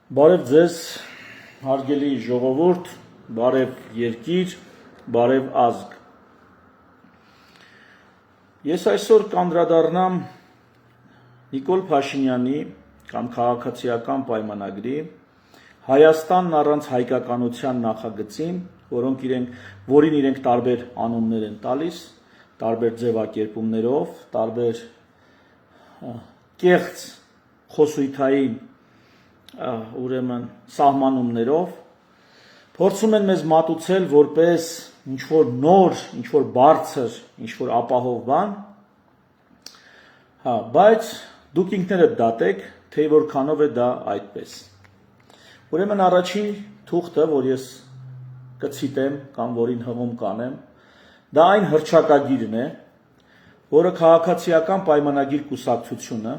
Բարև ձեզ, հարգելի ժողովուրդ, բարև երկիր, բարև ազգ։ Ես այսօր կանդրադառնամ Նիկոլ Փաշինյանի կամ քաղաքացիական պայմանագրի Հայաստանն առանց հայկականության նախագծին, որին իրենք տարբեր անուններ են տալիս, տարբեր ձևակերպումներով, տարբեր կեղծ խոսույթային ուրեմն սահմանումներով փորձում են մեզ մատուցել որպես ինչ-որ նոր, ինչ-որ բարձր, ինչ-որ ապահով բան, բայց դուք ինքներդ դատեք, թե որքանով է դա այդպես։ Ուրեմն առաջին թուղթը, որ ես կցիտեմ կամ որին հղում կանեմ, դա այն հռչակագիրն է, որը քաղաքացիական պայմանագիր կուսակցությունը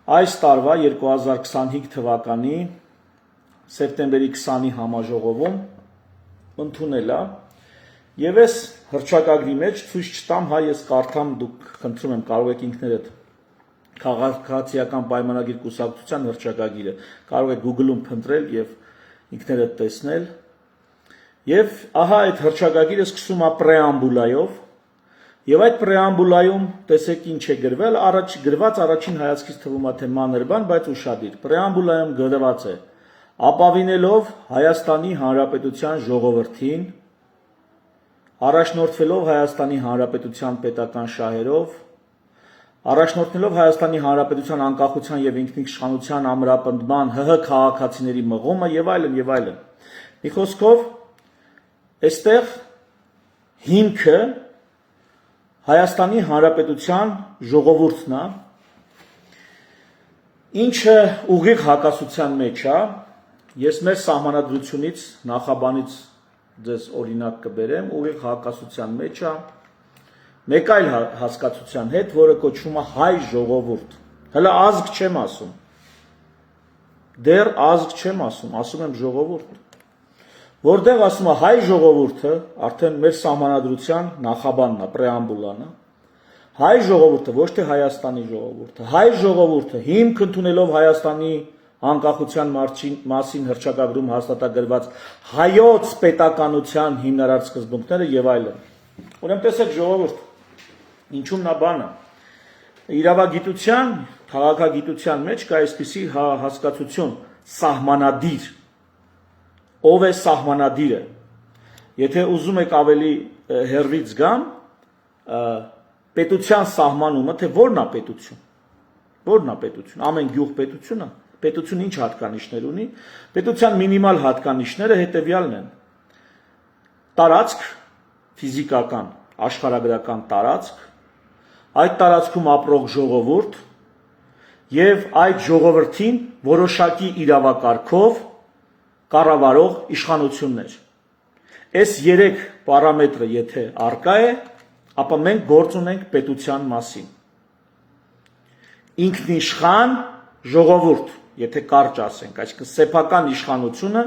այս տարվա 2025 թվականի սեպտեմբերի 20-ի համաժողովում ընդունել է եւ այս հռչակագրի մեջ ցույց չտամ, ես կարդամ, դուք խնդրում եմ կարող եք ինքներդ քաղաքացիական պայմանագիր կուսակցության հռչակագիրը կարող եք Google-ում փնտրել եւ ինքներդ տեսնել եւ ահա այդ հռչակագիրը սկսում է պրեամբուլայով Եվ այդ պրեամբուլայում տեսեք ինչ է գրվել, գրված առաջին հայացքից թվում է թե մանր բան, բայց ուշադիր։ Պրեամբուլայում գրված է. ապավինելով Հայաստանի Հանրապետության ժողովրդին, առաջնորդվելով Հայաստանի Հանրապետության պետական շահերով, առաջնորդելով Հայաստանի Հանրապետության անկախության եւ ինքնիշխանության ամրապնդման ՀՀ քաղաքացիների մղումը եւ այլն եւ այլն։ Մի խոսքով, այստեղ հիմքը Հայաստանի Հանրապետության ժողովուրդն է, ինչը ուղիղ հակասության մեջ է, ես մեր սահմանադրությունից, նախաբանից ձեզ օրինակ կբերեմ, ուղիղ հակասության մեջ է, մեկ այլ հասկացության հետ, որը կոչվում է հայ ժողովուրդ, հələ ազգ չեմ ասում, դեռ ազգ չեմ ասում եմ ժողովուրդ, որտեղ ասում է հայ ժողովուրդը, արդեն մեր սահմանադրության նախաբանն է, պրեամբուլան է, հայ ժողովուրդը, ոչ թե Հայաստանի ժողովուրդը, հայ ժողովուրդը հիմք ընդունելով Հայաստանի անկախության մասին հռչակագրում հաստատագրված հայոց պետականության հիմնարար սկզբունքները եւ այլն։ Ուրեմն տեսեք ժողովուրդ, ինչու՞մն է բանը։ Իրավագիտության, քաղաքագիտության մեջ կա այսպիսի հասկացություն՝ սահմանադիր։ Ով է սահմանադիրը։ Եթե ուզում եք ավելի հեռվից գամ, պետության սահմանումը, թե որն է պետություն։ Որն է պետություն։ Ամեն գյուղ պետություն է։ Պետությունը ինչ հատկանիշներ ունի։ Պետության մինիմալ հատկանիշները հետևյալն են. տարածք, ֆիզիկական, աշխարհագրական տարածք, այդ տարածքում ապրող ժողովուրդ եւ այդ ժողովրդին որոշակի իրավակարգով կառավարող իշխանություններ։ Այս 3 պարամետրը եթե առկա է, ապա մենք գործ ունենք պետության մասին։ Ինքնիշխան ժողովուրդ, եթե կարճ ասենք, այսինքն սեփական իշխանությունը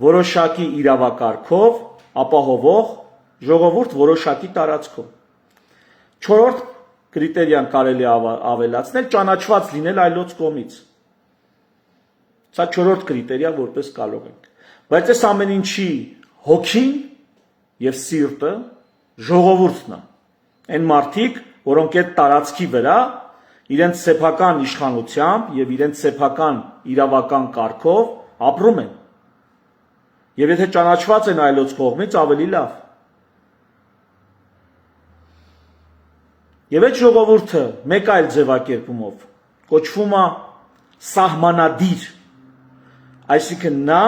որոշակի իրավակարգով ապահովող ժողովուրդ որոշակի տարածքով։ 4-րդ կրիտերիան կարելի ավելացնել ճանաչված լինել այլոց կողմից։ Սա 4-րդ կրիտերիա որպես կարող ենք։ Բայց այս ամեն ինչի հոգին եւ սիրտը ժողովուրդն է։ Այն մարդիկ, որոնք այդ տարածքի վրա իրենց սեփական իշխանությամբ եւ իրենց սեփական իրավական կարգով ապրում են։ Եվ եթե ճանաչված են այլոց կողմից, ավելի լավ։ Եվ այդ ժողովուրդը մեկ այլ ձևակերպումով կոչվում է սահմանադիր, այսինքն նա,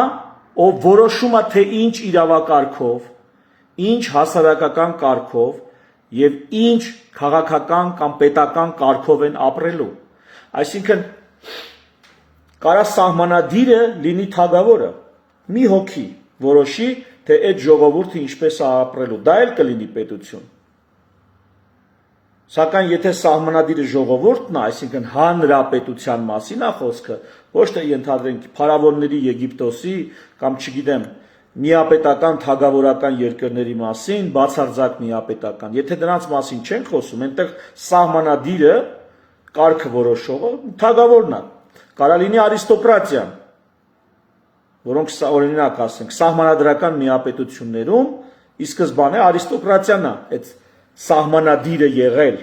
ով որոշում է թե ինչ իրավակարգով, ինչ հասարակական կարգով եւ ինչ քաղաքական կամ պետական կարգով են ապրելու։ Այսինքն կարա սահմանադիրը լինի թագավորը, մի հոգի որոշի, թե այդ ժողովուրդը ինչպես է ապրելու, դա էլ կլինի պետություն։ Սակայն եթե սահմանադիրը ժողովուրդն է, այսինքն հանրապետության մասին է խոսքը, ոչ թե ենթադրենք փարավոնների Եգիպտոսի կամ չգիտեմ միապետական թագավորական երկրների մասին, բացարձակ միապետական։ Եթե դրանց մասին չենք խոսում, այնտեղ սահմանադիրը, կարգը որոշողը թագավորն է։ Կարա լինի արիստոկրատիան, որոնք օրինակ ասենք սահմանադրական միապետություններում ի սկզբանե արիստոկրատիան է այդ սահմանադիրը եղել,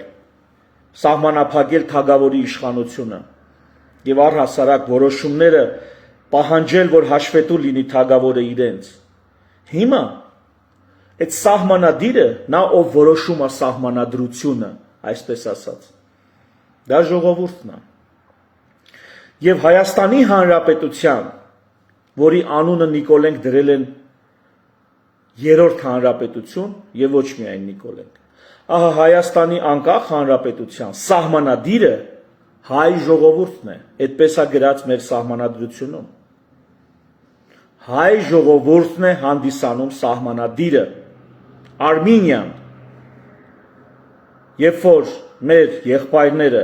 սահմանափակել թագավորի իշխանությունը եւ առհասարակ որոշումները պահանջել, որ հաշվետու լինի թագավորը իրենց։ Հիմա այդ սահմանադիրը նա ով որոշում է սահմանադրությունը, այսպես ասած, դա ժողովուրդն է։ Եվ Հայաստանի Հանրապետության, որի անունը Նիկոլենք դրել են երրորդ հանրապետություն եւ ոչ միայն Նիկոլենք, ահա Հայաստանի անկախ հանրապետության սահմանադիրը հայ ժողովուրդն է, այդպես է գրած մեր սահմանադրությունում։ Հայ ժողովուրդն է հանդիսանում սահմանադիրը, Արմենիան, երբ որ մեր եղբայրները,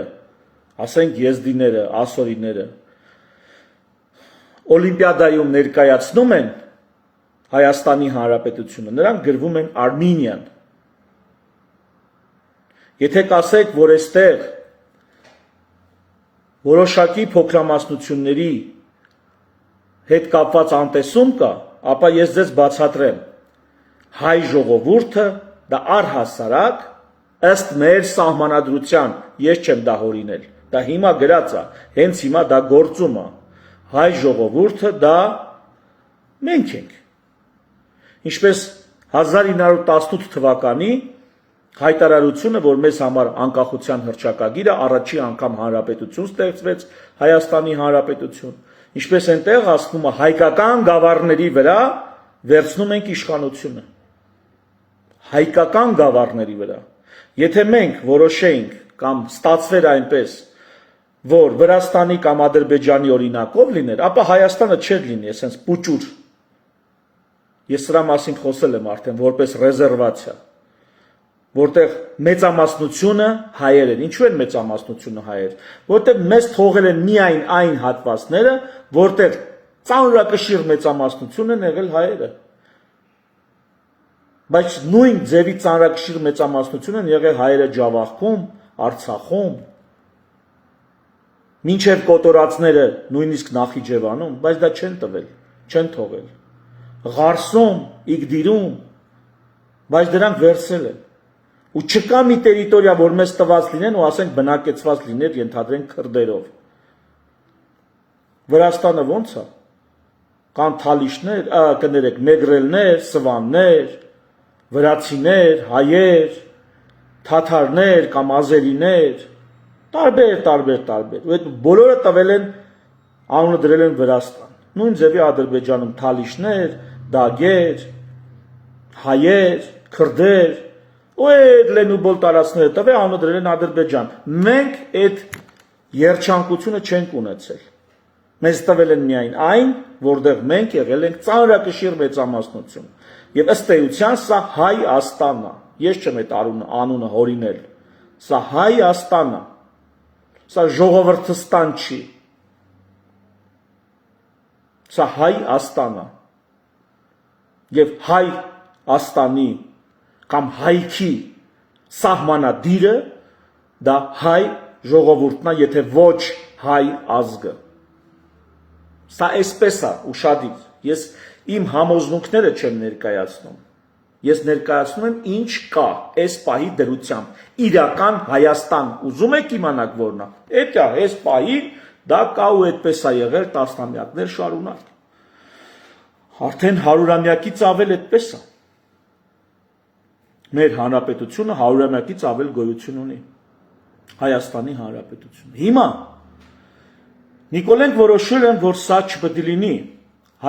ասենք եզդիները, ասորիները, Օլիմպիադայում ներկայացնում են Հայաստանի Հանրապետությունը, նրանք գրվում են Արմենիան։ Եթե կասեք, որ այստեղ որոշակի փոքրամասնությունների հետ կապված անտեսում կա, ապա ես ձեզ բացատրեմ, հայ ժողովուրդը դա առհասարակ ըստ մեր սահմանադրության, ես չեմ դա հորինել, դա հիմա գրած է, հենց հիմա դա գործում է, հայ ժողովուրդը դա մենք ենք։ Ինչպես 1918 թվականի հայտարարությունը, որ մեզ համար անկախության հռչակագիրը, առաջի անգամ հանրապետություն ստեղծվեց, Հայաստանի Հանրապետություն, ինչպես այնտեղ ասվում է, հայկական գավառների վրա վերցնում ենք իշխանությունը։ Հայկական գավառների վրա։ Եթե մենք որոշեինք կամ ստացվեր այնպես, որ Վրաստանի կամ Ադրբեջանի օրինակով լիներ, ապա Հայաստանը չէր լինի, այսպես պուճուր։ Ես սրա մասին խոսել եմ արդեն որպես ռեզերվացիա, որտեղ մեծամասնությունը հայեր են։ Ինչու են մեծամասնությունը հայեր? Որտեղ մեզ թողել են միայն այն հատվածները, որտեղ ծանրակշիռ մեծամասնություն են եղել հայերը։ Բայց նույն ձևի ծանրակշիռ մեծամասնություն են եղել հայերը Ջավախքում, Արցախում, մինչև կոտորածները նույնիսկ Նախիջևանում, բայց դա չեն տվել, չեն թողել։ Ղարսում, Իգդիրում, բայց դրանք վերցել են։ Ու չկա մի տերիտորիա, որ մեզ տված լինեն ու ասենք բնակեցված լիներ, ենթադրենք քրդերով։ Վրաստանը ո՞նց է։ Կան թալիշներ, կներեք, մեգրելներ, սվաններ, վրացիներ, հայեր, թաթարներ կամ ազերիներ, տարբեր։ Ու այդ բոլորը տվել են, անունը դրել են Վրաստան։ Նույն ձևի Ադրբեջանում թալիշներ, դագեր, հայեր, քրդեր, ու այդ լենուբոլ տարածքները տվել, անունը դրել են Ադրբեջան։ Մենք այդ երջանկությունը չենք ունեցել։ Մեզ տվել են միայն այն, որտեղ մենք եղել ենք ծանրակշիռ մեծամասնություն։ Եվ ըստ էության սա Հայաստանն է։ Ես չեմ այդ անունը հորինել։ Սա Հայաստանն է։ Սա ժողովրդստան չի։ Սա Հայաստանն է։ Եվ Հայաստանի կամ հայքի սահմանադիրը դա հայ ժողովուրդն է, եթե ոչ հայ ազգը։ Սա այսպես է ուշադիր։ Ես իմ համոզմունքները չեմ ներկայացնում։ Ես ներկայացնում եմ ինչ կա այս պահի դրությամբ։ Իրական Հայաստան ուզում եք իմանալ որն է։ Էդ է, այս պահին դա կա ու այդպես է եղել տասնամյակներ շարունակ։ Արդեն 100-ամյակից ավել այդպես է։ Մեր հանրապետությունը 100-ամյակից ավել գոյություն ունի։ Հայաստանի Հանրապետությունը։ Հիմա Նիկոլենք որոշել են, որ սա չպետք է լինի։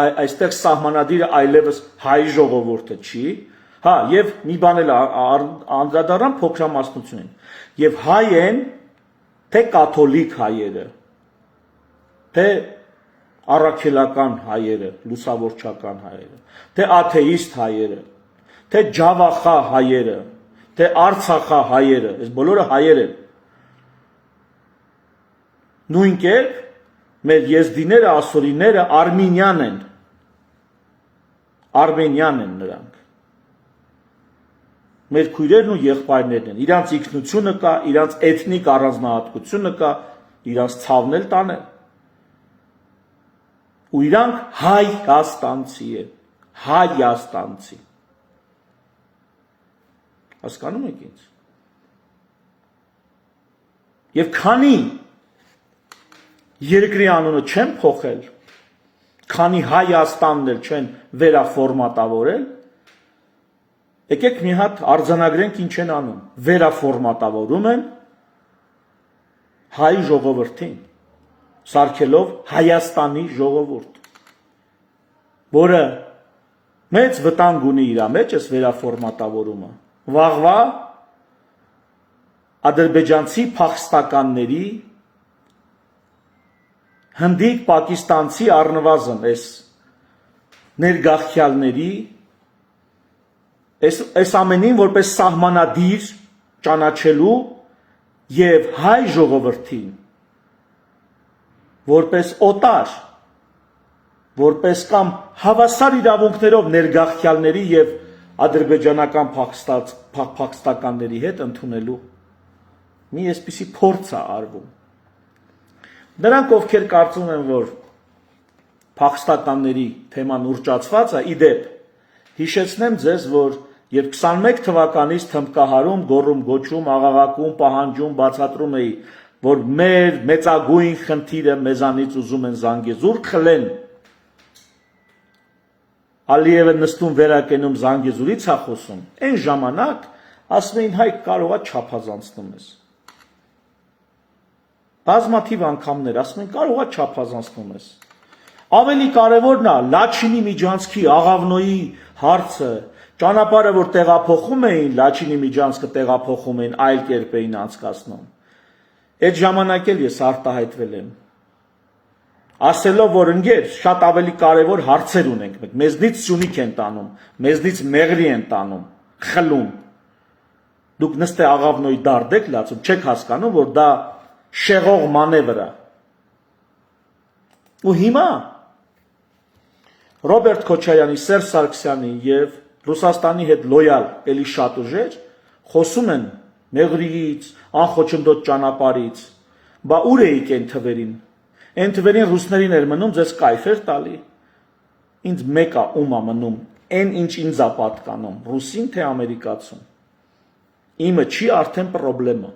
Այստեղ սահմանադիրը այլևս հայ ժողովուրդը չի, հա, եւ մի բան էլ անդրադառնամ փոքրամասնությունին։ Եվ հայ են թե կաթոլիկ հայերը, թե առաքելական հայերը, լուսավորչական հայերը, թե աթեիստ հայերը, թե ջավախա հայերը, թե արցախա հայերը, այս բոլորը հայեր են։ Նույն կերպ մեր եզդիները, ասորիները արմենյան են։ Արմենյան են նրանք։ Մեր քույրերն ու եղբայրներն են։ Իրանց ինքնությունը կա, իրանց էթնիկ առանձնահատկությունը կա, իրանց ցավն էլ տանեն։ ու իրանք Հայաստանցի են, Հայաստանցի։ Հասկանում եք ինձ։ Եվ քանի երկրի անունը չեն փոխել, քանի Հայաստանն էլ չեն վերաֆորմատավորել, եկեք մի հատ արձանագրենք ինչ են անում, վերաֆորմատավորում են հայ ժողովրդին, սարքելով Հայաստանի ժողովուրդ, որը մեծ վտանգ ունի իր մեջ այս վերաֆորմատավորումը, վաղվա ադրբեջանցի փախստականների, հնդիկ, պակիստանցի առնվազն այս ներգաղթյալների, այս ամենին որպես սահմանադիր ճանաչելու եւ հայ ժողովրդին որպես օտար, որպես կամ հավասար իրավունքներով ներգաղթյալների եւ ադրբեջանական փախստականների հետ ընդունելու մի այսպիսի փորձ է արվում։ Նրանք ովքեր կարծում են, որ փախստականների թեման ուռճացված է, իդեպ հիշեցնեմ ձեզ, որ երբ 21 թվականից թմբկահարում, գոռում, գոչում, աղաղակում, պահանջում, բացատրում էի, որ մեր մեծագույն խնդիրը մեզանից ուզում են Զանգեզուր խլեն, Ալիևը նստում վերակենում Զանգեզուրից է խոսում, այն ժամանակ ասում էին հայ կարողա չափազանցնում ես։ Բազմաթիվ անգամներ ասում են կարողա չափազանցնում ես։ Ավելի կարևորն է Լաչինի միջանցքի Աղավնոյի հարցը, ճանապարհը որ տեղափոխում էին, Լաչինի միջանցքը տեղափոխում էին, այլ կերպ էին անցկացնում։ Այդ ժամանակ էլ ես արտահայտվել եմ։ Ասելով, որ ընկեր, շատ ավելի կարևոր հարցեր ունենք մենք, մեզնից Սյունիք են տանում, մեզնից Մեղրի են տանում, խլում։ Դուք նստե Աղավնոյի դարդ եք լացում, չեք հասկանում, որ դա շեղող մանևր է։ Ու հիմա Ռոբերտ Քոչարյանի, Սերժ Սարգսյանի եւ Ռուսաստանի հետ լոյալ էլի շատ ուժեր խոսում են Մեղրիից, անխոչնդոտ ճանապարհից, բա ուր էիք այն թվերին։ Այն թվերին ռուսներին էր մնում ձեզ կայֆ էր տալի։ Ինձ մեկ է ում է մնում, այն ինչ ինձ է պատկանում, ռուսին թե ամերիկացուն։ Իմը չի արդեն պրոբլեմը։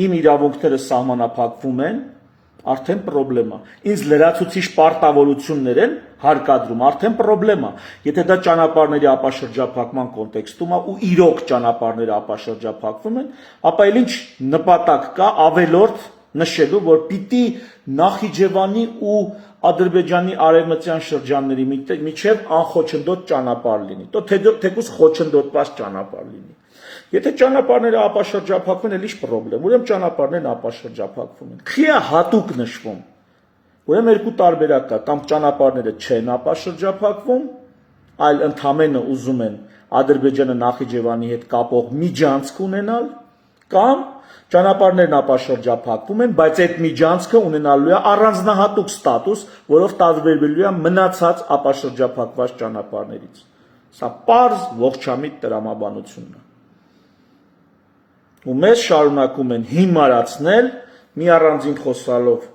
Իմ իրավունքները սահմանափակվում են, արդեն պրոբլեմա։ Ինձ լրացուցիչ պարտավորություններ են հարկադրում, արդեն պրոբլեմա։ Եթե դա ճանապարհների ապաշրջափակման կոնտեքստում է ու իրոք ճանապարհները ապաշրջափակվում են, ապա էլ ինչ նպատակ կա ավելորդ նշելու, որ պիտի Նախիջևանի ու Ադրբեջանի արևմտյան շրջանների միջև անխոչնդոտ ճանապարհ լինի։ Թեկուզ խոչնդոտված ճանապարհ լինի։ Եթե ճանապարհները ապաշրջափակվում են, էլ ի՞նչ պրոբլեմ։ Ուրեմն ճանապարհներն ապաշրջափակվում են։ Խիա հատուկ նշվում։ Ուրեմն երկու տարբերակ կա, կամ ճանապարհները չեն ապաշրջափակվում, այլ ընդամենը ուզում են Ադրբեջանը Նախիջևանի հետ կապող միջանցք ունենալ, կամ ճանապարհներն ապաշրջափակվում են, բայց այդ միջանցքը ունենալու է առանձնահատուկ ստատուս, որով տարբերվելու է մնացած ապաշրջափակված ճանապարհներից։ Սա պարզ ողջամիտ տրամաբանությունն է։ Ու մեզ շարունակում են հիմարացնել մի առանձին խոսալով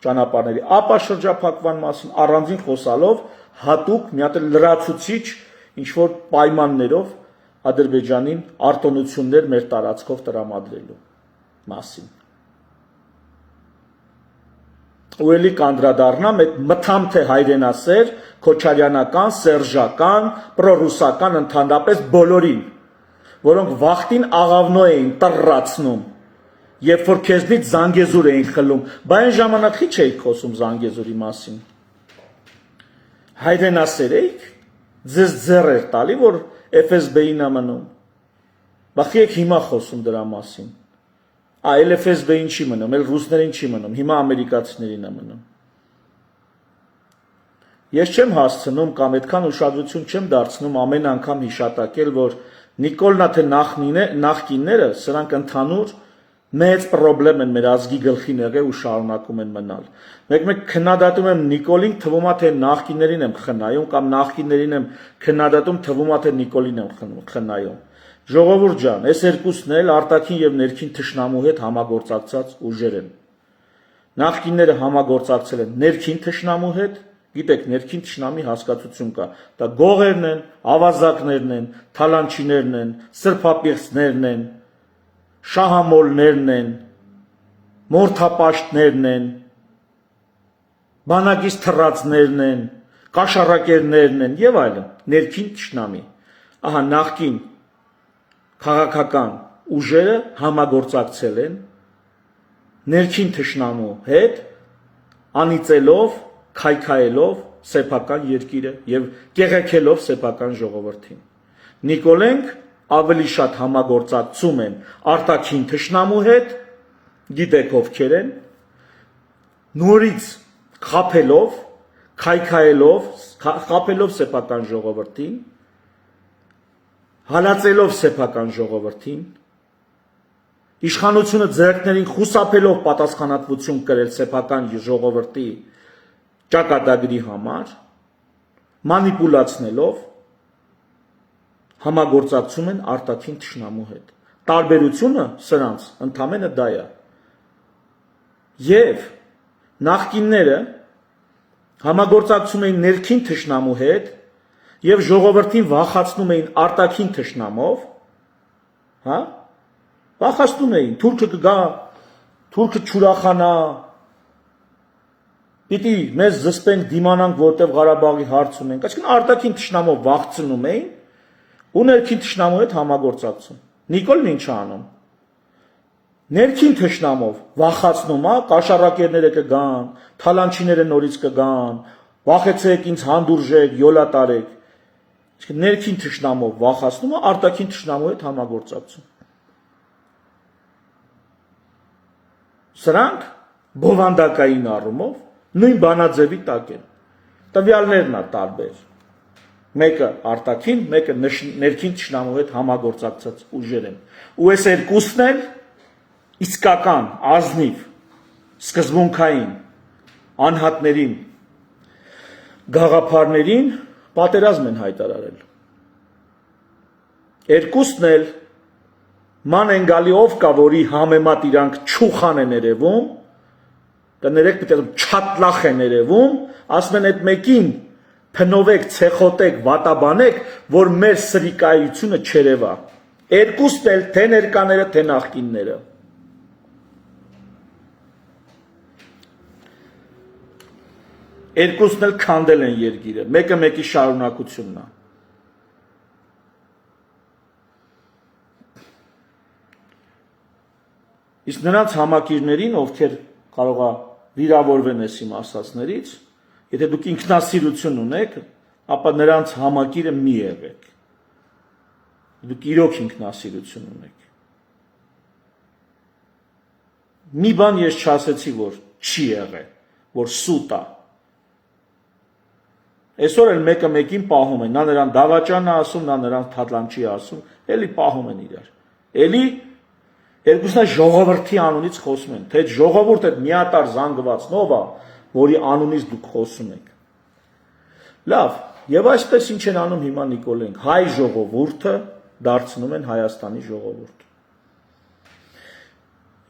ճանապարհների ապաշրջափակման մասին, առանձին խոսալով հատուկ մի հատ լրացուցիչ ինչ որ պայմաններով Ադրբեջանին արտոնություններ մեր տարածքով տրամադրելու մասին։ Ու էլի կանդրադառնամ այդ մթամթե հայրենասեր, քոչարյանական, սերժական, պրոռուսական ընդհանրապես բոլորին, որոնք վախտին Աղավնո էին տրռացնում, երբ որ քեզնից Զանգեզուր էին խլում, բա այն ժամանակ ի՞նչ էիք խոսում Զանգեզուրի մասին։ Հայրենասեր էիք, ձեզ ձեռ էր տալի, որ FSB-ին է մնում։ Բա եք հիմա խոսում դրա մասին։ Այլ FSB-ին չի մնում, այլ ռուսներին չի մնում, հիմա ամերիկացիներին է մնում։ Ես չեմ հասցնում կամ այդքան ուշադրություն չեմ դարձնում ամեն անգամ հիշատակել, որ Նիկոլնա թե նախկինները, սրանք ընդհանուր մեծ պրոբլեմ են մեր ազգի գլխին եղել ու շարունակում են մնալ։ Մեկ քննադատում եմ Նիկոլին, թվում է թե նախկիններին եմ խնայում, կամ նախկիններին եմ քննադատում, թվում է թե Նիկոլին եմ խնայում։ Ժողովուրդ ջան, այս երկուսն էլ արտաքին եւ ներքին թշնամու հետ համագործակցած ուժեր են։ Նախկինները համագործակցել են ներքին թշնամու հետ, Գիտեք, ներքին թշնամի հասկացություն կա։ Դա գողերն են, ավազակներն են, թալանչիներն են, սրբապիղծներն են, շահամոլներն են, մորթապաշտներն են, բանակից թռածներն են, կաշառակերներն են եւ այլն, ներքին թշնամի։ Ահա նախկին քաղաքական ուժերը համագործակցել են ներքին թշնամու հետ, անիծելով, քայքայելով սեփական երկիրը եւ կեղեքելով սեփական ժողովրդին։ Նիկոլենք ավելի շատ համագործակցում են արտաքին թշնամու հետ, գիտեք ովքեր են, նորից խափելով, խափելով սեփական ժողովրդին, հալածելով սեփական ժողովրդին, իշխանությունը ձեռքներին խուսափելով պատասխանատվություն կրել սեփական ժողովրդի ճակատագրի համար, մանիպուլացնելով համագործակցում են արտաքին թշնամու հետ։ Տարբերությունը սրանց ընդամենը դա է։ Եվ նախկինները համագործակցում էին ներքին թշնամու հետ եւ ժողովրդին վախացնում էին արտաքին թշնամով, հա? Վախացնում էին, թուրքը կգա, թուրքը չուրախանա, պիտի մեզ զսպենք, դիմանանք, որտեղ Ղարաբաղի հարց ունենք, այսինքն արտաքին թշնամով վախցնում էին ու ներքին թշնամու հետ համագործակցում։ Նիկոլն ինչ է անում։ Ներքին թշնամով վախացնում է, կաշառակերները կգան, թալանչիները նորից կգան, վախեցեք ինձ հանդուրժեք, յոլա տարեք։ Այսինքն ներքին թշնամով վախացնում է, արտաքին թշնամու հետ համագործակցում։ Սրանք բովանդակային առումով նույն բանաձևի տակ են։ Տվյալներն է տարբեր։ Մեկը արտաքին, մեկը ներքին թշնամու հետ համագործակցած ուժեր են։ Ու այս երկուսն էլ իսկական, ազնիվ, սկզբունքային անհատներին, գաղափարներին պատերազմ են հայտարարել։ Երկուսն էլ ման են գալի ով կա, որի համեմատ իրանք չուխան են երևում, կներեք պիտի չատլախ են երևում, ասում են այդ մեկին փնովեք, ցեխոտեք, վատաբանեք, որ մեր սրիկայությունը չերևա։ Երկուսն էլ թե ներկաները, թե նախկինները։ Երկուսն էլ քանդել են երկիրը, մեկը մեկի շարունակությունն է։ Իսկ նրանց համակիրներին, ովքեր կարող է վիրավորվեն այս իմ ասածներից, եթե դուք ինքնասիրություն ունեք, ապա նրանց համակիրը մի եղեք։ Դուք իրոք ինքնասիրություն ունեք։ Մի բան ես չասեցի, որ չի եղել, որ սուտ է։ Այսօր էլ մեկը մեկին պահում են, նա նրան դավաճան է ասում, նա նրան թատլանչի է ասում, էլի պահում են իրար։ Էլի երկուսն էլ ժողովրդի անունից խոսում են, թե ժողովուրդ այդ միատար զանգվածնով է, որի անունից դուք խոսում եք։ Լավ, եւ այսպես ինչ են անում հիմա Նիկոլենք, հայ ժողովուրդը դարձնում են Հայաստանի ժողովուրդ։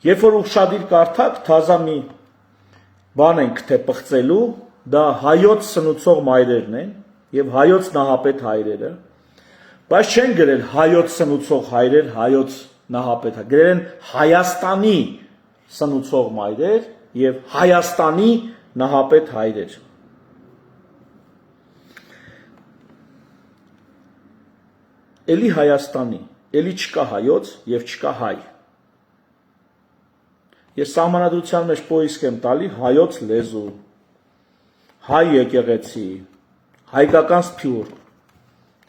Երբ որ ուշադիր կարդաք, թազա մի բան ենք թե պղծելու, դա հայոց սնուցող մայրերն են եւ հայոց նահապետ հայրերը, բայց չեն գրել հայոց սնուցող հայրեր, հայոց նահապետ, գրել են Հայաստանի սնուցող մայրեր եւ Հայաստանի նահապետ հայրեր։ Էլի Հայաստանի, էլի չկա հայոց եւ չկա հայ։ Ես սահմանադրության մեջ պոիսկ եմ տալի հայոց լեզու, հայ եկեղեցի, հայկական սփյուռք։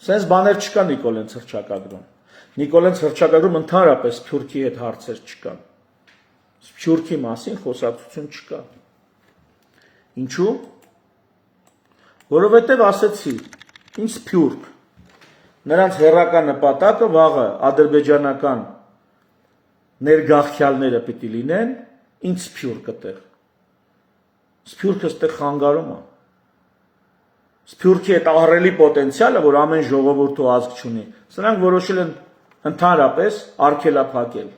Սենց բաներ չկա Նիկոլենց հռչակագրում։ Նիկոլենց հռչակագրում ընդհանրապես սփյուռքի հետ հարցեր չկան։ Սփյուռքի մասին խոսակցություն չկա։ Ինչու՞։ Որովհետև ասեցի, ինչ սփյուռք։ Նրանց հերական նպատակը վաղը ադրբեջանական ներգաղթյալները պիտի լինեն, ինչ սփյուռք այդտեղ։ Սփյուռքը այդտեղ խանգարում է։ Սփյուռքի այդ ահռելի պոտենցիալը, որ ամեն ժողովուրդ ու ազգ չունի, սրանք որոշել են ընդհանրապես արգելափակել։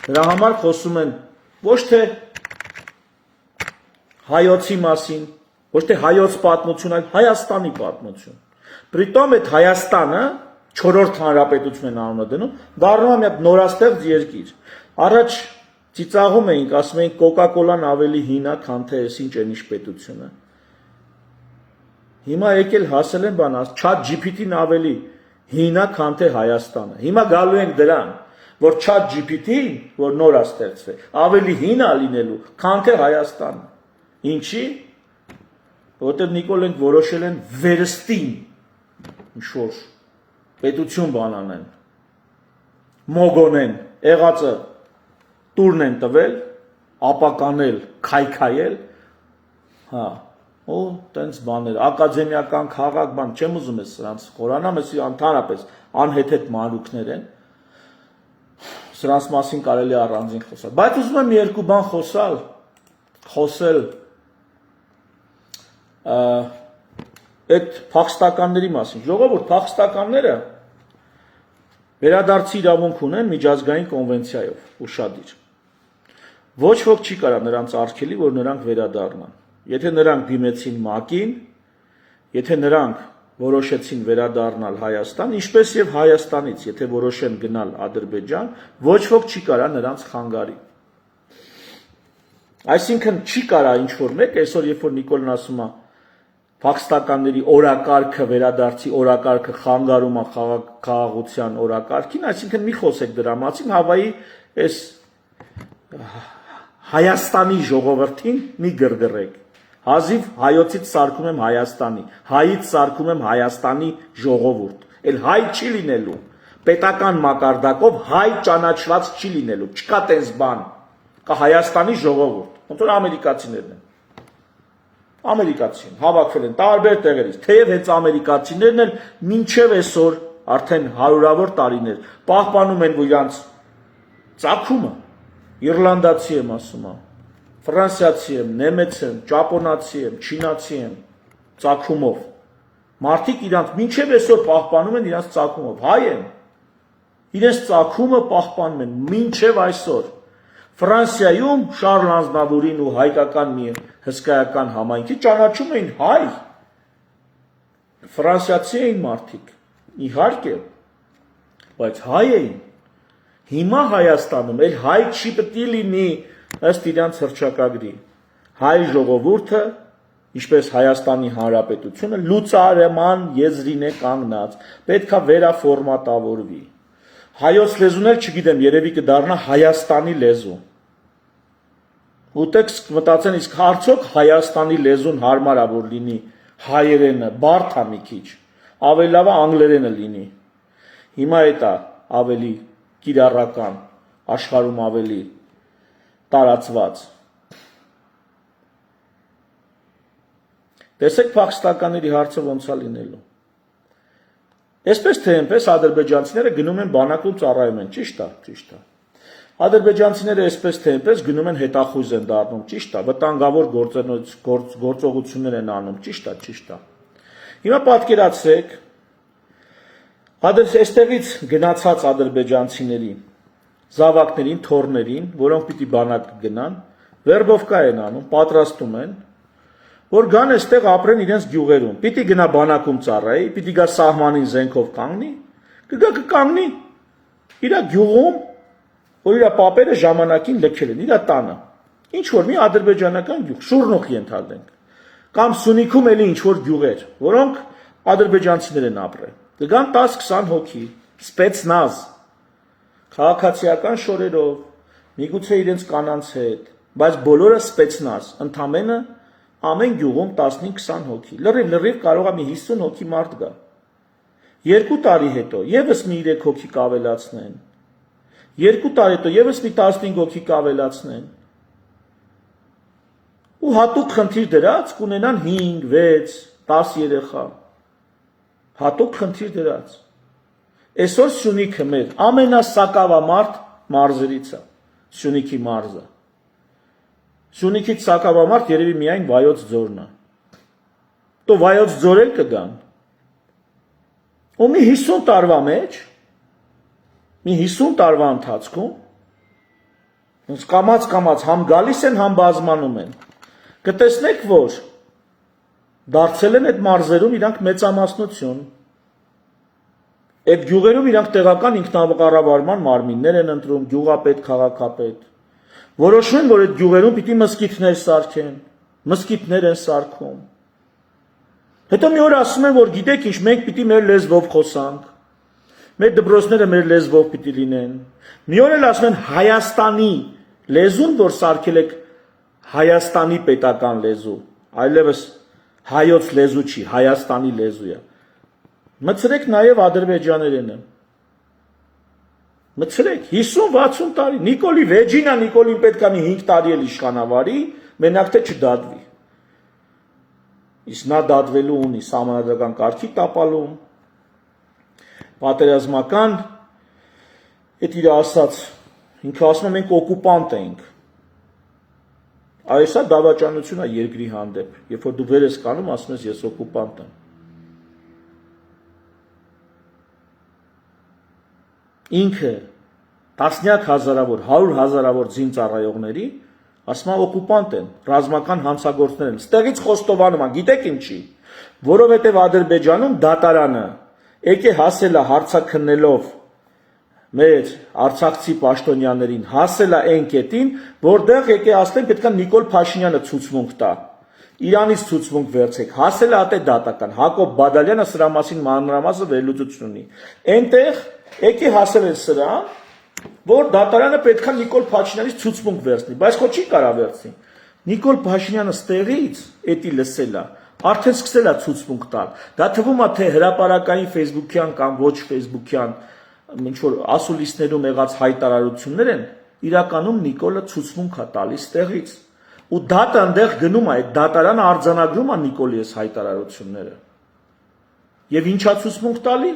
Դրա համար խոսում են ոչ թե հայոցի մասին, ոչ թե հայոց պատմություն, այլ Հայաստանի պատմություն։ Պրիտոմ այդ Հայաստանը 4-րդ հանրապետությունն անունը դնում, դառնում է մի հատ նորաստեղծ երկիր։ Առաջ ծիծաղում էինք, ասում էինք Coca-Cola-ն ավելի հին է, քան թե այսինչ այնիշ պետությունը։ Հիմա եկել հասել են բան, ChatGPT-ն ավելի հին է, քան թե Հայաստանը։ Հիմա գալու ենք դրան, որ ChatGPT-ն, որ նոր է ստեղծվել, ավելի հին է լինելու, քան թե Հայաստանը։ Ինչի՞։ Որտեղ Նիկոլենք որոշել են վերստին ինչ-որ պետություն բանանեն, մոգոնեն, եղածը տուրն են տվել, ապականել, քայքայել, հա, ու տենց բաներ, ակադեմիական քաղաք բան, չեմ ուզում ես սրանց խորանամ, ես ընդհանրապես անհեթեթ մանրուքներ են, սրանց մասին կարելի առանձին խոսալ, բայց ուզում եմ երկու բան խոսել այդ փախստականների մասին, ժողովուրդ փախստականները վերադարձի իրավունք ունեն միջազգային կոնվենցիայով ուշադիր, ոչ ոք չի կարա նրանց արգելի, որ նրանք վերադառնան, եթե նրանք դիմեցին ՄԱԿ-ին, եթե նրանք որոշեցին վերադառնալ Հայաստան, ինչպես եւ Հայաստանից, եթե որոշեն գնալ Ադրբեջան, ոչ ոք չի կարա նրանց խանգարի։ Այսինքն չի կարա ինչ-որ մեկ, այսօր երբ որ Նիկոլն ասում է փախստականների օրակարգը վերադարձի օրակարգը խանգարում է խաղաղության օրակարգին, այսինքն մի խոսեք դրա մասին, հավայի այս Հայաստանի ժողովրդին մի գրգռեք։ Հազիվ հայոցից սարքում եմ Հայաստանի, հայից սարքում եմ Հայաստանի ժողովուրդ։ Էլ հայ չի լինելու, պետական մակարդակով հայ ճանաչված չի լինելու, չկա տես բան, կա Հայաստանի ժողովուրդ, ոնց որ ամերիկացիներն են։ Ամերիկացին հավաքվել են տարբեր տեղերից, թեև հենց ամերիկացիներն էլ մինչև այսօր արդեն հարյուրավոր տարիներ պահպանում են իրանց ծագումը, իռլանդացի եմ ասում, ֆրանսիացի եմ, նեմեց եմ, ճապոնացի եմ, չինացի եմ, ծագումով։ Մարդիկ իրանց մինչև այսօր պահպանում են իրանց ծագումով, հայ են, իրենց ծագումը պահպանում են մինչև այսօր։ Ֆրանսիայում Շարլ Ազնավուրին ու հայկական մի հսկայական համայնքի ճանաչում էին հայ։ Ֆրանսիացի էին մարդիկ, իհարկե, բայց հայ էին։ Հիմա Հայաստանում էլ հայ չի պետք է լինի ըստ իրանց հռչակագրի։ Հայ ժողովուրդը, ինչպես Հայաստանի Հանրապետությունը, լուծարման եզրին է կանգնած, պետքա վերաֆորմատավորվի։ Հայոց լեզուն էլ չգիտեմ, երևի կդառնա Հայաստանի լեզու։ Ուտեք մտածեն, իսկ արդյոք Հայաստանի լեզուն հարմար է որ լինի հայերենը, բարդ է մի քիչ, ավելի լավ է անգլերենը լինի։ Հիմա էդ է ավելի կիրառական, աշխարհում ավելի տարածված։ Տեսեք փախստականների հարցը ոնց է լինելու։ Այսպես թե այնպես ադրբեջանցիները գնում են բանակում ծառայում են, ճիշտ է, ճիշտ է։ Ադրբեջանցիները այսպես թե այնպես գնում են հետախույզ են դառնում, ճիշտ է, վտանգավոր գործողություններ են անում, ճիշտ է, ճիշտ է։ Հիմա պատկերացրեք, այստեղից գնացած ադրբեջանցիների զավակներին, թոռներին, որոնք պիտի բանակ գնան, վերբովկա են անում, պատրաստում են, որ գան այստեղ ապրեն իրենց գյուղերում, պիտի գնա բանակում ծառայի, պիտի գա սահմանին զենքով կանգնի, կգա կկանգնի իր գյուղում, որ իր պապերը ժամանակին լքել են, իր տանը, ինչ-որ մի ադրբեջանական գյուղ, Շուռնուխ ենթադրենք, կամ Սյունիքում էլի ինչ-որ գյուղեր, որոնք ադրբեջանցիներ են ապրել, կգան 10-20 հոգի, սպեցնազ, քաղաքացիական շորերով, միգուցե իրենց կանանց հետ, բայց բոլորը սպեցնազ, ընդամենը ամեն գյուղում 15-20 հոգի, լրիվ կարող է մի 50 հոգի մարդ գա, 2 տարի հետո եվս մի 3 հոգի կավելացնեն, 2 տարի հետո եվս մի 15 հոգի կավելացնեն, ու հատուկ խնդիր դրած կունենան 5, 6, 10 երեխա, հատուկ խնդիր դրած, այսօր Սյունիքը մեր ամենասակավամարդ մարզերից է, Սյունիքի մարզը, Սյունիքից սակավամարդ երևի միայն Վայոց ձորն է, તો Վայոց ձոր էլ կգան, ու մի 50 տարվա մեջ, մի 50 տարվա ընթացքում, կամաց համ գալիս են, համ բազմանում են, կտեսնեք, որ դարձել են այդ մարզերում իրանք մեծամասնություն, այդ գյուղերում իրանք տեղական ինքնակառավարման մարմիններ են ընտրում, գյուղապետ, քաղաքապետ, որոշում են, որ այդ գյուղերում պիտի մզկիթներ սարքեն, մզկիթներ են սարքում, հետո մի օր ասում են, որ գիտեք ինչ, մենք պիտի մեր լեզվով խոսանք, մեր դպրոցները մեր լեզվով պիտի լինեն, մի օր էլ ասում են Հայաստանի լեզուն, որ սարքել եք Հայաստանի պետական լեզու, այլևս հայոց լեզու չի, Հայաստանի լեզու է, մտցրեք նաև ադրբեջաներենը, մտցրեք 50-60 տարի, Նիկոլի վեջինա, Նիկոլին պետք է 5 տարի էլ իշխանավարի, մենակ թե չդատվի, իսկ նա դատվելու ունի սահմանադրական կարգի տապալում, պատերազմական, այդ իր ասած, ինքը ասում է մենք օկուպանտ ենք, այս է դավաճանություն է երկրի հանդեպ, երբ որ դու վեր ես կանում, ասում ես ես օկուպանտ եմ, ինքը տասնյակ հազարավոր, 100 հազարավոր ձին ծառայողների, ասում է օկուպանտ են, ռազմական հանցագործներ են, ստեղից խոստովանում են, գիտեք ինչի, որովհետև Ադրբեջանում դատարանը եկե հասել է հարցաքննելով մեր արցախցի պաշտոնյաներին, հասել է այն կետին, որտեղ եկե ասել պետք է Նիկոլ Փաշինյանը ցուցմունք տա, Իրանից ցուցմունք վերցեք, հասել է ատե դատական, Հակոբ Բադալյանը սրա մասին մանրամասը վերլուծություն ունի, այնտեղ եկե հասել է սրան, որ դատարանը պետք է Նիկոլ Փաշինյանից ցուցմունք վերցնի, բայց քո չի կարա վերցնի, Նիկոլ Փաշինյանը ստեղից էդի լսել է, արդեն սկսել է ցուցմունք տալ, դա թվում է թե հրապարակային ֆեյսբուքյան կամ ոչ ֆեյսբուքյան ինչ որ ասուլիսներում եղած հայտարարություններ են, իրականում Նիկոլը ցուցմունք է տալիս տեղից, ու դատը այնտեղ գնում է, այդ դատարանը արձանագրում է Նիկոլի այս հայտարարությունները, եւ ինչա ցուցմունք տալի,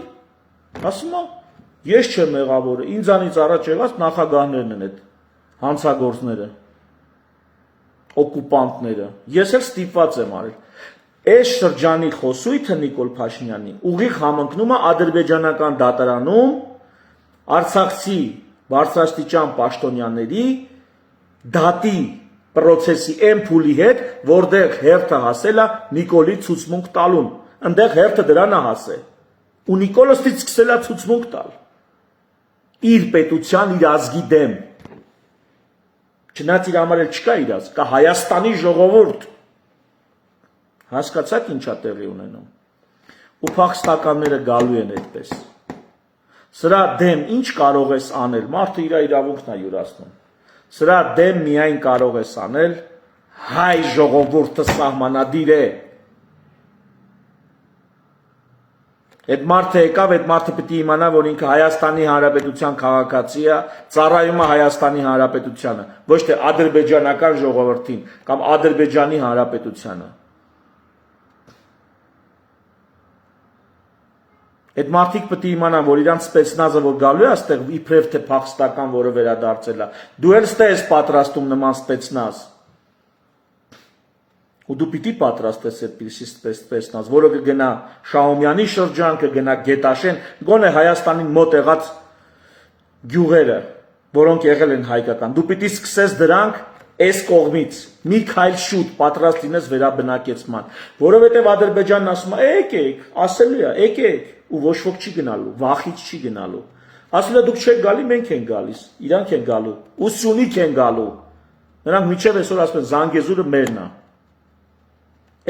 ասում է, ես չեմ մեղավորը, ինձանից առաջ եղած նախագահներն են այդ հանցագործները, օկուպանտները, ես էլ ստիպված եմ արել, այս շրջանի խոսույթը Նիկոլ Փաշինյանի ուղիղ համընկնում է ադրբեջանական դատարանում արցախցի բարձրաստիճան պաշտոնյաների դատի պրոցեսի այն փուլի հետ, որտեղ հերթը հասել է Նիկոլի ցուցմունք տալուն, այնտեղ հերթը դրան է հասել, ու Նիկոլը ստից սկսել է ցուցմունք տալ, իր պետության, իր ազգի դեմ, չնայած իր համար էլ չկա իր ազգ, կա Հայաստանի ժողովուրդ, հասկացաք ինչա տեղի ունենում, ու փախստականները գալու են այդպես, սրա դեմ ինչ կարող ես անել, մարդը իր իրավունքն է յուրացնում, սրա դեմ միայն կարող ես անել, հայ ժողովուրդը սահմանադիր է, այդ մարդը եկավ, այդ մարդը պիտի իմանա, որ ինքը Հայաստանի Հանրապետության քաղաքացի է, ծառայում է Հայաստանի Հանրապետությանը, ոչ թե ադրբեջանական ժողովրդին կամ Ադրբեջանի Հանրապետությանը։ Այդ մարդիկ պիտի իմանան, որ իրանց սպեցնազը, որ գալու է այստեղ իբրև թե փախստական, որը վերադարձել է, դու էլ ստե ես պատրաստում նման սպեցնազ, ու դու պիտի պատրաստես այդպիսի սպեցնազ, որը կգնա Շահումյանի շրջան, կգնա Գետաշեն, գոնե Հայաստանին մոտ եղած գյուղերը, որոնք եղել են հայկական, դու պիտի սկսես դրանք այս կողմից, մի քայլ շուտ պատրաստ լինես վերաբնակեցման, որովհետև Ադրբեջանն ասում է, եկեք, ասելու է, եկեք, ու ոչ ոք չի գնալու, վախից չի գնալու, ասում է դուք չեք գալի, մենք ենք գալիս, իրանք են գալու, ու Սյունիք են գալու, նրանք միջև այսօր ասում են Զանգեզուրը մերն է,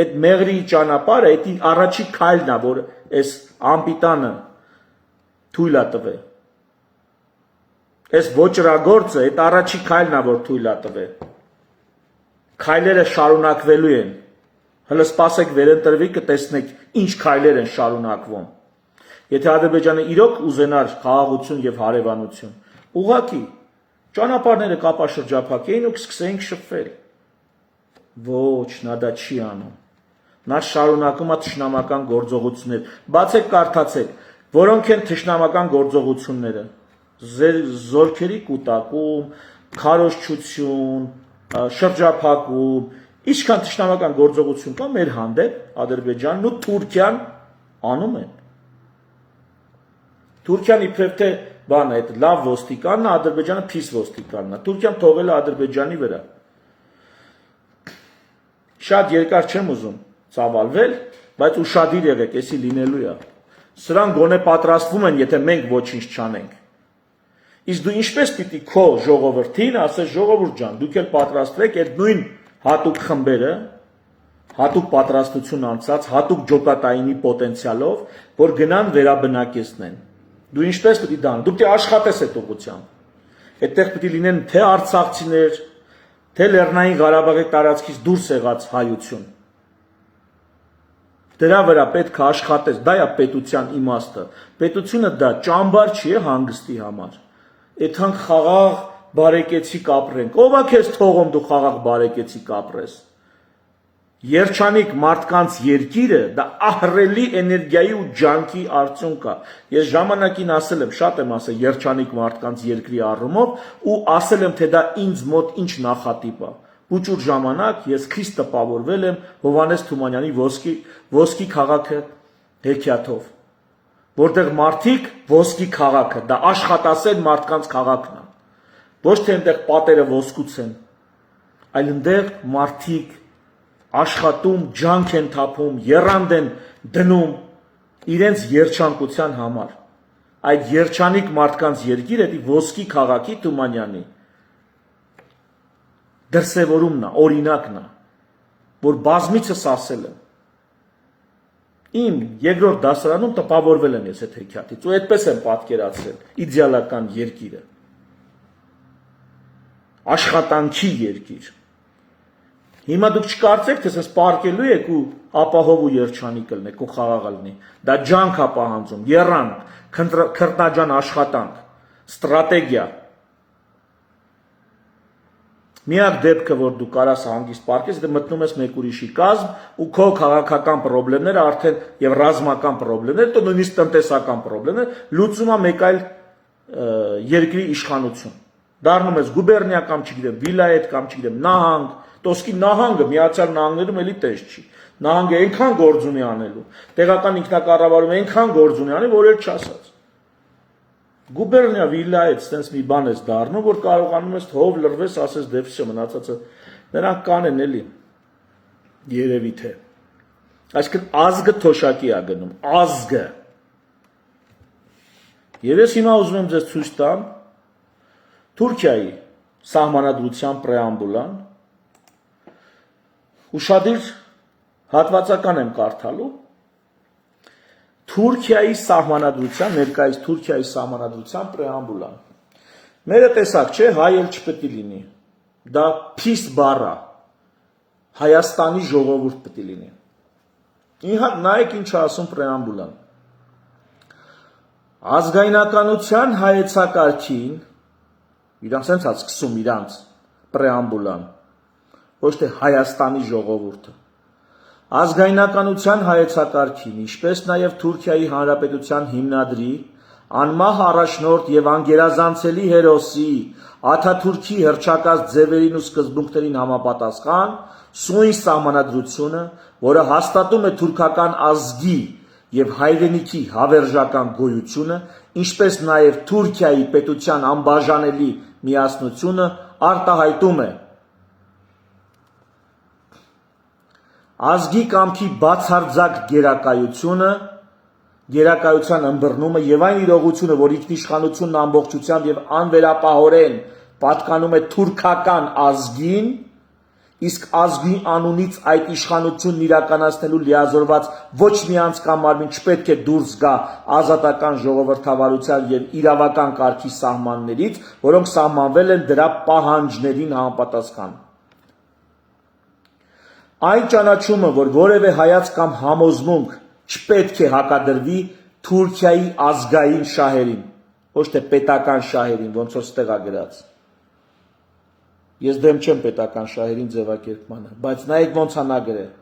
այդ մեղրի ճանապարհը, այդ առաջի քայլն է, որ այս ամպիտանը թույլ է տվել, այս ոճրագործը, այդ առաջի քայլն է, որ թույլ է տվել, քայլերը շարունակվելու են, հələ սպասեք վերընտրվի կտեսնեք ինչ քայլեր են շարունակվում, եթե Ադրբեջանը իրոք ուզենար խաղաղություն եւ հարևանություն, ուղղակի ճանապարհները կապաշրջափակեին ու կսկսեին շփվել, ոչ, նա դա չի անում, նա շարունակում է թշնամական գործողություններ, բացեք կարդացեք, որոնք են թշնամական գործողությունները, զորքերի կուտակում, քարոզչություն, շրջափակում, ինչքան թշնամական գործողություն կա մեր հանդեպ Ադրբեջանն ու Թուրքիան անում են։ Թուրքիան իբրև թե բան է, այդ լավ ոստիկանն է, Ադրբեջանը փիս ոստիկանն է։ Թուրքիան թողել է Ադրբեջանի վրա։ շատ երկար չեմ ուզում ծավալվել, բայց ուշադիր եղեք, էսի լինելու է։ Սրան գոնե պատրաստվում են, եթե մենք ոչինչ չանենք։ Իսկ դու ինչպես պիտի քո ժողովրդին ասես ժողովուրդ ջան, դուք էլ պատրաստվեք այդ նույն հատուկ խմբերը, հատուկ պատրաստություն անցած, հատուկ ջոկատայինի պոտենցիալով, որ գնան վերաբնակեցնեն։ Դու ինչպես պիտի դան, դու պիտի աշխատես այդ ուղղությամբ։ Այդտեղ պիտի լինեն թե արցախցիներ, թե Լեռնային Ղարաբաղի տարածքից դուրս եղած հայություն։ Դրա վրա պետք է աշխատես, դա է պետության իմաստը։ Պետությունը դա ճամբար չի է հանգստի համար։ Այդքան խաղաղ բարեկեցիկ ապրենք։ Ո՞վ է քեզ թողում դու խաղաղ բարեկեցիկ ապրես։ Երջանիկ մարդկանց երկիրը դա ահռելի էներգիայի ու ջանքի արդյունք է։ Ես ժամանակին ասել եմ, շատ եմ ասել երջանիկ մարդկանց երկրի առումով ու ասել եմ, թե դա ինձ մոտ ինչ նախատիպ է։ Ուճուր ժամանակ ես քիչ տպավորվել եմ Հովհաննես Թումանյանի ոսկի քաղաքը հեքիաթով, որտեղ մարդիկ ոսկի քաղաքը, դա աշխատասեր մարդկանց քաղաքն է։ Ոչ թե այնտեղ պատերը ոսկուց են, այլ այնտեղ մարդիկ աշխատում, ջանք են թափում, եռանդ են դնում իրենց երջանկության համար։ Այդ երջանիկ մարդկանց երկիրը դի ոսկի քաղաքի Թումանյանի դրսևորումն է, օրինակն է, որ բազմիցս ասել եմ։ Իմ երկրորդ դասարանում տպավորվել եմ ես այդ հեքիաթից ու այդպես եմ պատկերացրել իդեալական երկիրը։ Աշխատանքի երկիր։ Հիմա դուք չկարծեք, թե սենց պարկելու եք ու ապահով ու երջանիկ կլնեք ու խաղաղ լինի։ Դա ջանք է պահանջում, եռանդ, քրտնաջան աշխատանք, ստրատեգիա։ Միակ դեպքը, որ դու կարաս հանգիստ պարկես, դու մտնում ես մեկ ուրիշի կազմ ու քո քաղաքական խնդիրները արդեն եւ ռազմական խնդիրները, դու նույնիսկ տնտեսական խնդիրներ լուծում է մեկ այլ երկրի իշխանություն։ Դառնում ես գուբերնիա կամ չգիտեմ, վիլայետ կամ չգիտեմ, նահանգ, Տոսկի նահանգը Միացյալ Նահանգներում էլի տես չի։ Նահանգը այնքան գործ ունի անելու, տեղական ինքնակառավարումը այնքան գործ ունի անի, որ էլ չասած։ Գուբերնիա վիլայետ sense մի բան ես դառնում, որ կարողանում ես հով լրվես, ասես դեպսը մնացածը նրանք կանեն էլի։ Երևի թե։ Այսինքն ազգը թոշակի է գնում, ազգը։ Եվ ես հիմա ուզում եմ ձեզ ցույց տամ Թուրքիայի սահմանադրության պրեամբուլան։ Ուշադիր հատվածական եմ կարդալու Թուրքիայի սահմանադրության, ներկայիս Թուրքիայի սահմանադրության պրեամբուլան։ Մերը տեսակ չէ, հայ էլ չպետք է լինի։ Դա փիս բառ է։ Հայաստանի ժողովուրդ պետք է լինի։ Իհա նայեք ինչ ասում պրեամբուլան։ Ազգայնականության հայեցակարգին իրանց հենց է սկսում իրանց պրեամբուլան, ոչ թե Հայաստանի ժողովուրդը։ Ազգայնականության հայեցակարգին, ինչպես նաև Թուրքիայի Հանրապետության հիմնադրի, անմահ առաջնորդ եւ անգերազանցելի հերոսի Աթաթուրքի հռչակած ձևերին ու սկզբունքներին համապատասխան սույն սահմանադրությունը, որը հաստատում է թուրքական ազգի եւ հայրենիքի հավերժական գոյությունը, ինչպես նաև Թուրքիայի պետության անբաժանելի միասնությունը արտահայտում է ազգի կամքի բացարձակ գերակայությունը, գերակայության ըմբռնումը եւ այն իրողությունը, որ ինքնիշխանությունն ամբողջությամբ եւ անվերապահորեն պատկանում է թուրքական ազգին, իսկ ազգի անունից այդ իշխանությունն իրականացնելու լիազորված ոչ մի անձ կամ մարմին չպետք է դուրս գա ազատական ժողովրդավարության եւ իրավական կարգի սահմաններից, որոնք սահմանվել են դրա պահանջներին համապատասխան։ Այն ճանաչումը, որ որևէ հայաց կամ համոզմունք չպետք է հակադրվի Թուրքիայի ազգային շահերին, ոչ թե պետական շահերին, ոնց որ ստեղ է գրած։ Ես դեմ չեմ պետական շահերին ձևակերպմանը, բայց նայեք ոնց է նա գրել։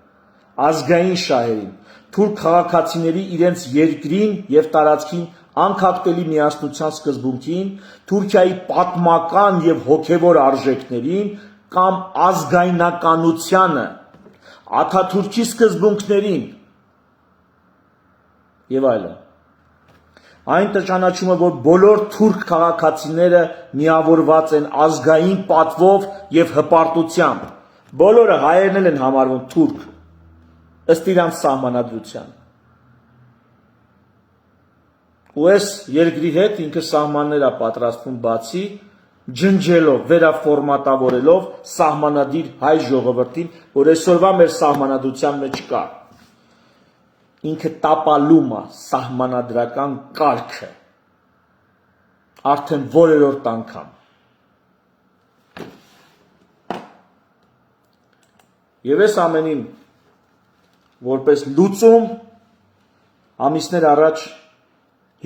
Ազգային շահերին, թուրք քաղաքացիների իրենց երկրին եւ տարածքին անկապտելի միասնության սկզբունքին, Թուրքիայի պատմական եւ հոգեվոր արժեքներին կամ ազգայնականությանը, Աթաթուրքի սկզբունքներին եւ այլն։ Այն ճանաչումը, որ բոլոր թուրք քաղաքացիները միավորված են ազգային պատվով եւ հպարտությամբ, Բոլորը հայերն են համարվում թուրք, ըստ իրանց սահմանադրության։ Ու այս երկրի հետ ինքը սահմաններ է պատրաստվում բացի, ջնջելով, վերաֆորմատավորելով սահմանադիր հայ ժողովրդին, որ այսօրվա մեր սահմանադրության մեջ կա։ Ինքը տապալում է սահմանադրական կարգը, արդեն որերորդ անգամ։ Եվ այս ամենին որպես լուծում ամիսներ առաջ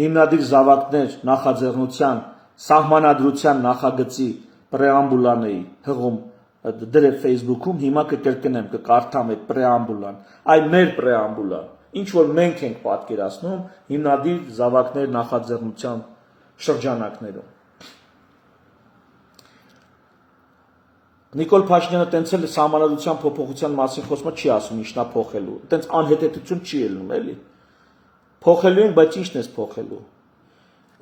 հիմնադիր զավակներ նախաձեռնության սահմանադրության նախագծի պրեամբուլան էի հղում դրել Facebook-ում, հիմա կկրկնեմ, կկարդամ այդ պրեամբուլան, այ մեր պրեամբուլան, ինչ որ մենք ենք պատկերացնում հիմնադիր զավակներ նախաձեռնության շրջանակներում։ Նիկոլ Փաշինյանը տենց էլ սահմանադրության փոփոխության մասին խոսում չի ասում ինչնա փոխելու, տենց անհետեթություն չի ելնում, էլի։ Փոխելու ենք, բայց ինչն է փոխելու։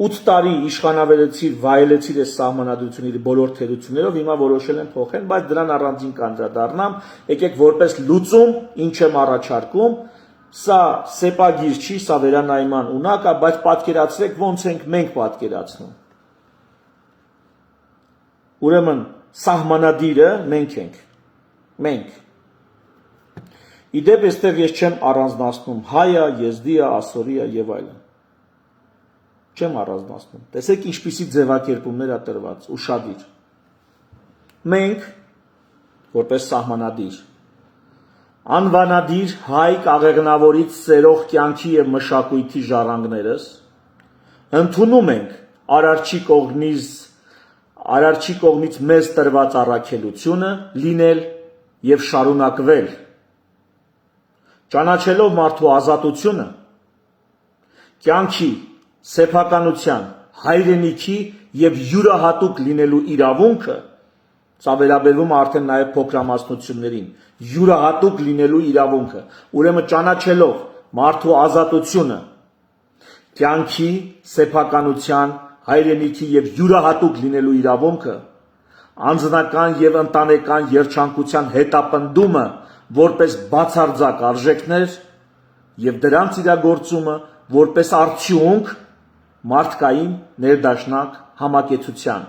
8 տարի իշխանավերեցիր, վայելեցիր այս սահմանադրությունների բոլոր թերություններով, հիմա որոշել են փոխել, բայց դրան առանձին կանդրադառնամ, եկեք որպես լուծում ինչ եմ առաջարկում, սա սեպագիր չի, սա վերանայման ունակ է, բայց պատկերացրեք ոնց ենք մենք պատկերացնում։ Ուրեմն սահմանադիրը մենք ենք, մենք։ Իդեպ այստեղ ես չեմ առանձնացնում հայա, եզդիա, ասորիա եւ այլն։ Չեմ առանձնացնում։ Տեսեք ինչպիսի ձևակերպումներ է տրված, ուշադիր։ Մենք որպես սահմանադիր անվանադիր հայ կաղեղնավորից սերող կյանքի եւ մշակույթի ժառանգներս ընդունում ենք Արարչի կողմից մեզ տրված առաքելությունը լինել եւ շարունակվել ճանաչելով մարդու ազատությունը կյանքի սեփականության հայրենիքի եւ յուրահատուկ լինելու իրավունքը սա վերաբերվում արդեն նաեւ փոքրամասնություններին յուրահատուկ լինելու իրավունքը ուրեմն ճանաչելով մարդու ազատությունը կյանքի սեփականության հայրենիքի եւ յուրահատուկ լինելու իրավունքը անձնական եւ ընտանեկան երջանկության հետապնդումը որպես բացարձակ արժեքներ եւ դրանց իրագործումը որպես արդյունք մարդկային ներդաշնակ համակեցության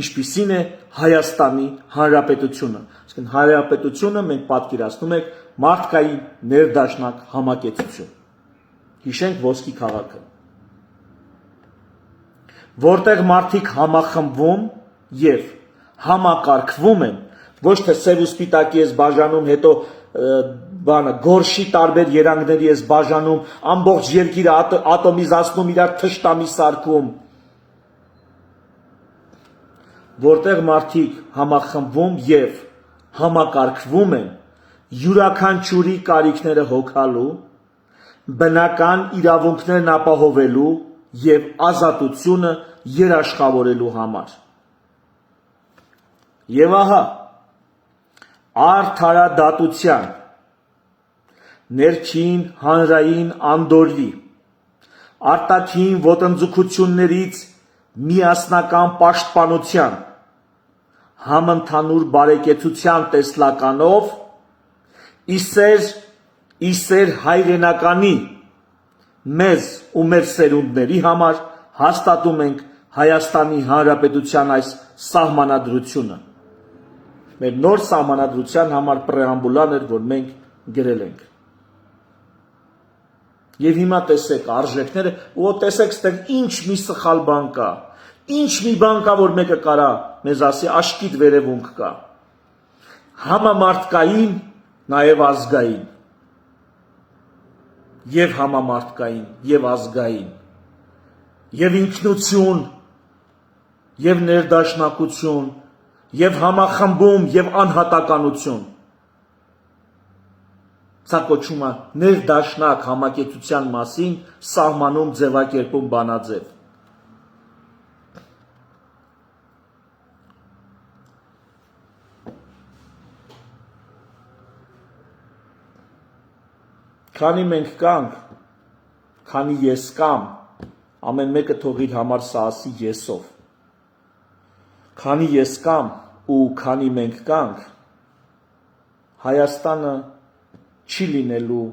ինչպիսին է Հայաստանի Հանրապետությունը այսինքն Հանրապետությունը մենք պատկերացնում ենք մարդկային ներդաշնակ համակեցություն հիշենք ոսկի քաղաքը որտեղ մարդիկ համախմբվում եւ համակարգվում են ոչ թե սև ու սպիտակի ես բաժանում հետո գորշի տարբեր երանգների ես բաժանում ամբողջ երկիրը ատոմիզացնում իրար թշտամի սարքում որտեղ մարդիկ համախմբվում եւ համակարգվում են յուրաքանչյուրի կարիքները հոգալու բնական իրավունքներն ապահովելու եւ ազատությունը երաշխավորելու համար եւ ահա արդարադատության ներքին հանրային անդորրի արտաքին ոտնձգություններից միասնական պաշտպանության համընդհանուր բարեկեցության տեսլականով իսեր հայրենականի մեզ ու մեր սերունդների համար հաստատում ենք Հայաստանի Հանրապետության այս սահմանադրությունը մեր նոր սահմանադրության համար պրեամբուլան էր որ մենք գրել ենք եւ հիմա տեսեք արժեքները ու տեսեք ստեղ ինչ մի սխալ բան կա ինչ մի բան կա որ մեկը կարա մեզ ասի աշկիտ վերևունք կա համամարտկային նաեւ ազգային եւ համամարտկային եւ ազգային եւ ինքնություն եւ ներդաշնակություն եւ համախմբում եւ անհատականություն սա կոչվում է ներդաշնակ համակեցության մասին սահմանում ձևակերպում բանաձև Քանի մենք կանք, քանի ես կամ, ամեն մեկը թող իր համար սա ասի եսով։ Քանի ես կամ ու քանի մենք կանք, Հայաստանը չի լինելու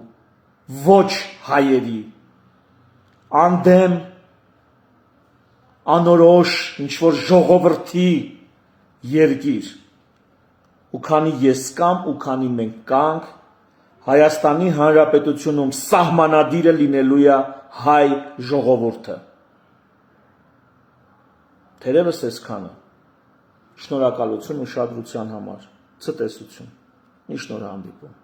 ոչ հայերի անդեմ անորոշ ինչ-որ ժողովրդի երկիր, ու քանի ես կամ ու քանի մենք կանք, Հայաստանի Հանրապետությունում սահմանադիրը լինելու է հայ ժողովուրդը։ Թերևս այսքանը։ Շնորհակալություն ուշադրության համար։ Ցտեսություն։ Մի շնորհանդիպում։